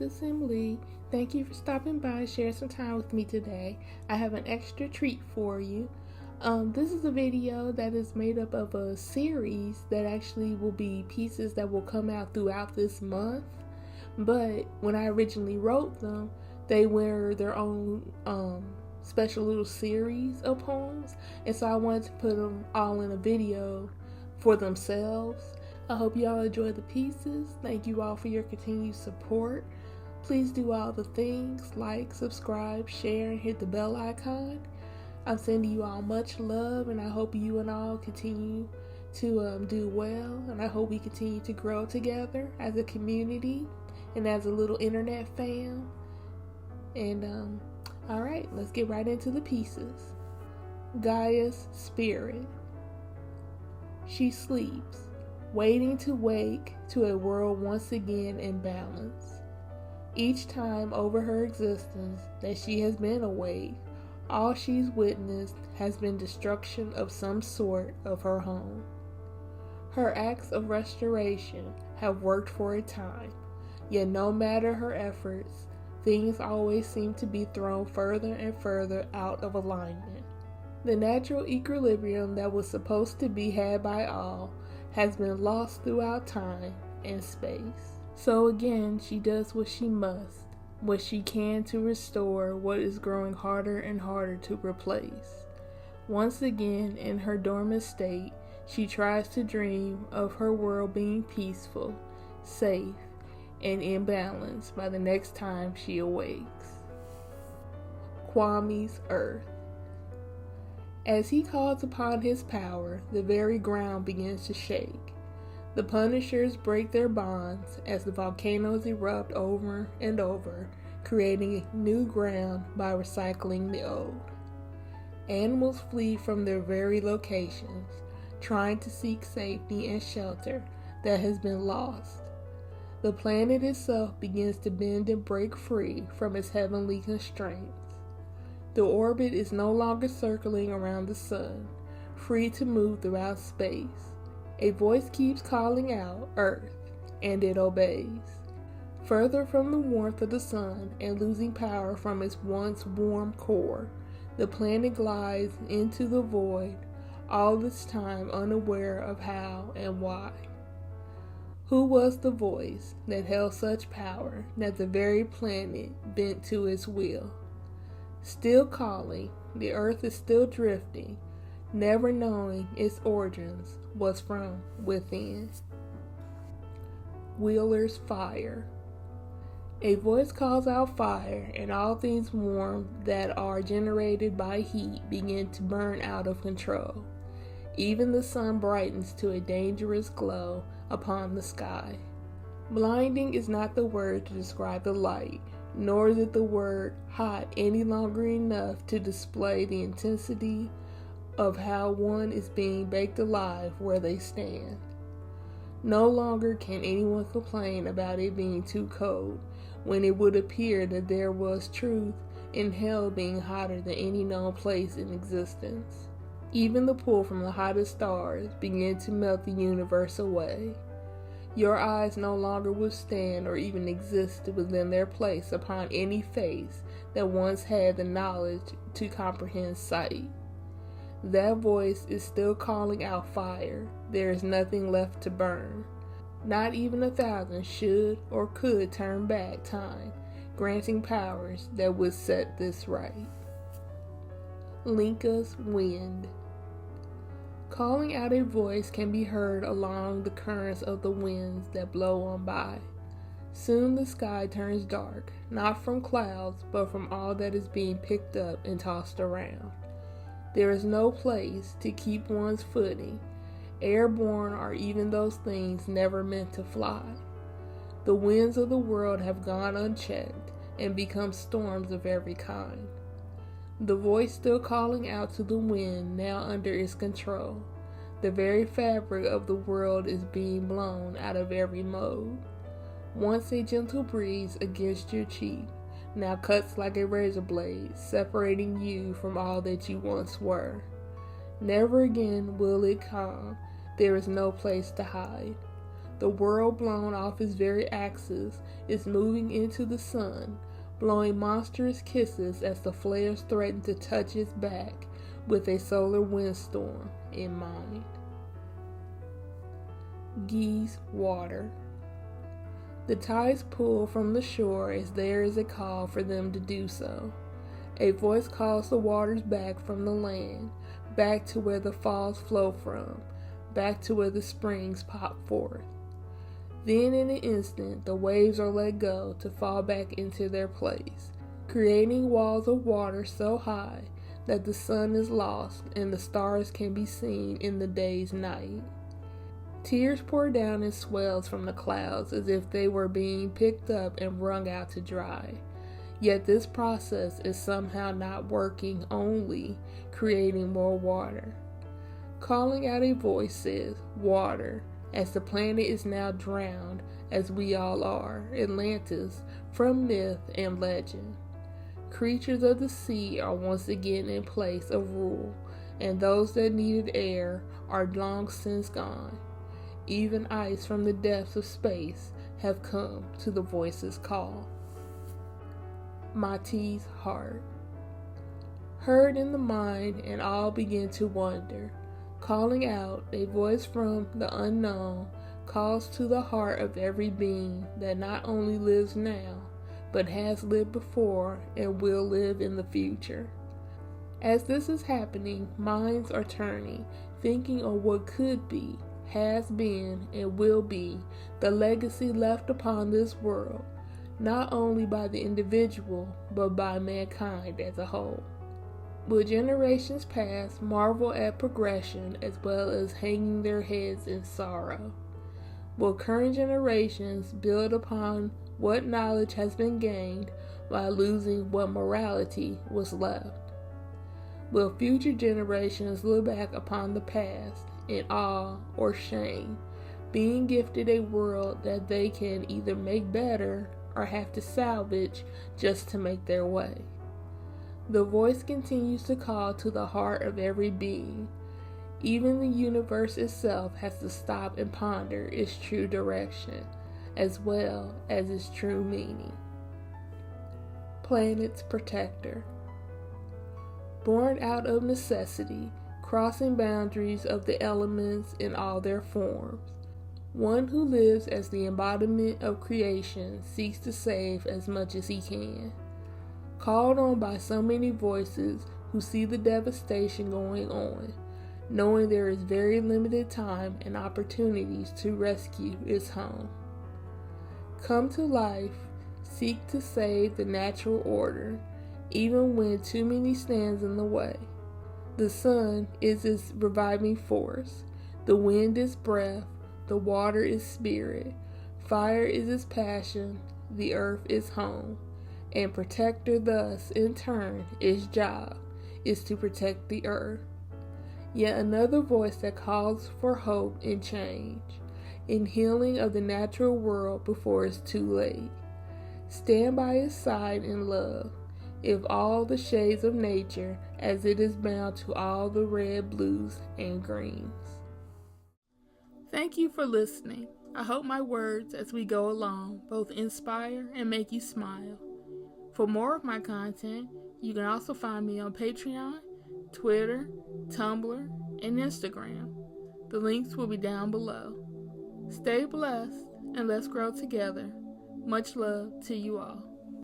Assembly. Thank you for stopping by and sharing some time with me today. I have an extra treat for you. This is a video that is made up of a series that actually will be pieces that will come out throughout this month. But when I originally wrote them, they were their own special little series of poems. And so I wanted to put them all in a video for themselves. I hope you all enjoy the pieces. Thank you all for your continued support. Please do all the things, like, subscribe, share, and hit the bell icon. I'm sending you all much love, and I hope you and all continue to do well, and I hope we continue to grow together as a community and as a little internet fam. And alright, let's get right into the pieces. Gaia's spirit. She sleeps, waiting to wake to a world once again in balance. Each time over her existence that she has been awake, all she's witnessed has been destruction of some sort of her home. Her acts of restoration have worked for a time, yet no matter her efforts, things always seem to be thrown further and further out of alignment. The natural equilibrium that was supposed to be had by all has been lost throughout time and space. So again, she does what she must, what she can to restore what is growing harder and harder to replace. Once again, in her dormant state, she tries to dream of her world being peaceful, safe, and in balance by the next time she awakes. Kwame's Earth. As he calls upon his power, the very ground begins to shake. The Punishers break their bonds as the volcanoes erupt over and over, creating new ground by recycling the old. Animals flee from their very locations, trying to seek safety and shelter that has been lost. The planet itself begins to bend and break free from its heavenly constraints. The orbit is no longer circling around the sun, free to move throughout space. A voice keeps calling out, Earth, and it obeys. Further from the warmth of the sun and losing power from its once warm core, the planet glides into the void, all this time unaware of how and why. Who was the voice that held such power that the very planet bent to its will? Still calling, the earth is still drifting, never knowing its origins was from within. Wheeler's Fire. A voice calls out fire, and all things warm that are generated by heat begin to burn out of control. Even the sun brightens to a dangerous glow upon the sky. Blinding is not the word to describe the light, nor is it the word hot any longer enough to display the intensity of how one is being baked alive where they stand. No longer can anyone complain about it being too cold, when it would appear that there was truth in hell being hotter than any known place in existence. Even the pull from the hottest stars began to melt the universe away. Your eyes no longer withstand or even exist within their place upon any face that once had the knowledge to comprehend sight. That voice is still calling out fire. There is nothing left to burn. Not even 1,000 should or could turn back time, granting powers that would set this right. Linka's Wind. Calling out a voice can be heard along the currents of the winds that blow on by. Soon the sky turns dark, not from clouds, but from all that is being picked up and tossed around. There is no place to keep one's footing. Airborne are even those things never meant to fly. The winds of the world have gone unchecked and become storms of every kind. The voice still calling out to the wind now under its control. The very fabric of the world is being blown out of every mode. Once a gentle breeze against your cheek, now cuts like a razor blade, separating you from all that you once were. Never again will it come. There is no place to hide. The world blown off its very axis is moving into the sun, blowing monstrous kisses as the flares threaten to touch its back with a solar windstorm in mind. Geese water. The tides pull from the shore as there is a call for them to do so. A voice calls the waters back from the land, back to where the falls flow from, back to where the springs pop forth. Then in an instant, the waves are let go to fall back into their place, creating walls of water so high that the sun is lost and the stars can be seen in the day's night. Tears pour down in swells from the clouds as if they were being picked up and wrung out to dry. Yet this process is somehow not working, only creating more water. Calling out a voice says, "Water," as the planet is now drowned, as we all are, Atlantis, from myth and legend. Creatures of the sea are once again in place of rule, and those that needed air are long since gone. Even ice from the depths of space have come to the voice's call. Mati's heart. Heard in the mind, and all begin to wonder. Calling out, a voice from the unknown calls to the heart of every being that not only lives now, but has lived before and will live in the future. As this is happening, minds are turning, thinking on what could be, has been, and will be the legacy left upon this world, not only by the individual, but by mankind as a whole. Will generations past marvel at progression as well as hanging their heads in sorrow? Will current generations build upon what knowledge has been gained while losing what morality was left? Will future generations look back upon the past in awe or shame, being gifted a world that they can either make better or have to salvage just to make their way? The voice continues to call to the heart of every being. Even the universe itself has to stop and ponder its true direction, as well as its true meaning. Planet's protector. Born out of necessity, crossing boundaries of the elements in all their forms, one who lives as the embodiment of creation seeks to save as much as he can. Called on by so many voices who see the devastation going on, knowing there is very limited time and opportunities to rescue its home. Come to life, seek to save the natural order, even when too many stands in the way. The sun is its reviving force, the wind is breath, the water is spirit, fire is its passion, the earth is home, and protector thus, in turn, its job is to protect the earth. Yet another voice that calls for hope and change, in healing of the natural world before it's too late. Stand by its side in love, if all the shades of nature, as it is bound to all the red, blues, and greens. Thank you for listening. I hope my words as we go along both inspire and make you smile. For more of my content, you can also find me on Patreon, Twitter, Tumblr, and Instagram. The links will be down below. Stay blessed and let's grow together. Much love to you all.